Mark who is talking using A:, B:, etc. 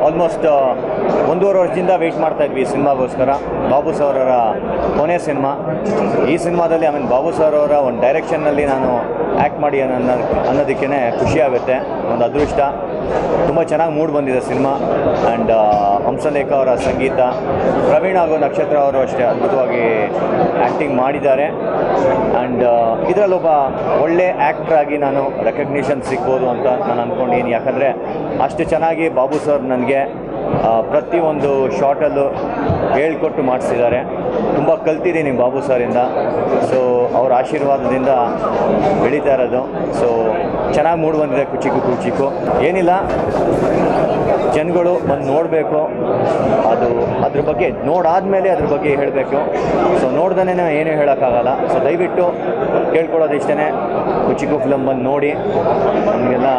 A: Almost 1.5 ವರ್ಷದಿಂದ weight ಮಾಡ್ತಾಯಿದ್ವಿ ಈ ಸಿನಿಮಾಗೋಸ್ಕರ. ಬಾಬು ಸರ್ ಅವರ ಕೊನೆ ಸಿನಿಮಾ. ಈ ಸಿನಿಮಾದಲ್ಲಿ ಬಾಬು ಸರ್ ಅವರ ಒಂದು ಡೈರೆಕ್ಷನ್ನಲ್ಲಿ ನಾನು ಆ್ಯಕ್ಟ್ ಮಾಡಿ ಅನ್ನೋದಕ್ಕೇ ಖುಷಿಯಾಗುತ್ತೆ, ಒಂದು ಅದೃಷ್ಟ. ತುಂಬ ಚೆನ್ನಾಗಿ ಮೂಡ್ ಬಂದಿದೆ ಸಿನಿಮಾ. ಆ್ಯಂಡ್ ಹಂಸಲೇಖ ಅವರ ಸಂಗೀತ, ಪ್ರವೀಣ್ ಹಾಗೂ ನಕ್ಷತ್ರ ಅವರು ಅಷ್ಟೇ ಅದ್ಭುತವಾಗಿ ಆ್ಯಕ್ಟಿಂಗ್ ಮಾಡಿದ್ದಾರೆ. ಆ್ಯಂಡ್ ಇದರಲ್ಲೊಬ್ಬ ಒಳ್ಳೆ ಆ್ಯಕ್ಟ್ರಾಗಿ ನಾನು ರೆಕಗ್ನಿಷನ್ ಸಿಗ್ಬೋದು ಅಂತ ನಾನು ಅಂದ್ಕೊಂಡಿದ್ದೀನಿ. ಯಾಕಂದರೆ ಅಷ್ಟು ಚೆನ್ನಾಗಿ ಬಾಬು ಸರ್ ನನಗೆ ಪ್ರತಿಯೊಂದು ಶಾರ್ಟಲ್ಲೂ ಹೇಳ್ಕೊಟ್ಟು ಮಾಡಿಸಿದ್ದಾರೆ. ತುಂಬ ಕಲ್ತಿದ್ದೀನಿ ಬಾಬು ಸರಿಂದ. ಸೊ ಅವರ ಆಶೀರ್ವಾದದಿಂದ ಬೆಳೀತಾ ಇರೋದು. ಸೊ ಚೆನ್ನಾಗಿ ಮೂಡ್ ಬಂದಿದೆ ಕುಚಿಕು. ಏನಿಲ್ಲ, ಜನಗಳು ಬಂದು ನೋಡಬೇಕು. ಅದ್ರ ಬಗ್ಗೆ ನೋಡಾದ್ಮೇಲೆ ಅದ್ರ ಬಗ್ಗೆ ಹೇಳಬೇಕು. ಸೊ ನೋಡ್ದೇ ಏನೂ ಹೇಳೋಕ್ಕಾಗಲ್ಲ. ಸೊ ದಯವಿಟ್ಟು ಕೇಳ್ಕೊಳ್ಳೋದು ಇಷ್ಟೇ, ಕುಚಿಕು ಫಿಲಮ್ ಬಂದು ನೋಡಿ, ನಮಗೆಲ್ಲ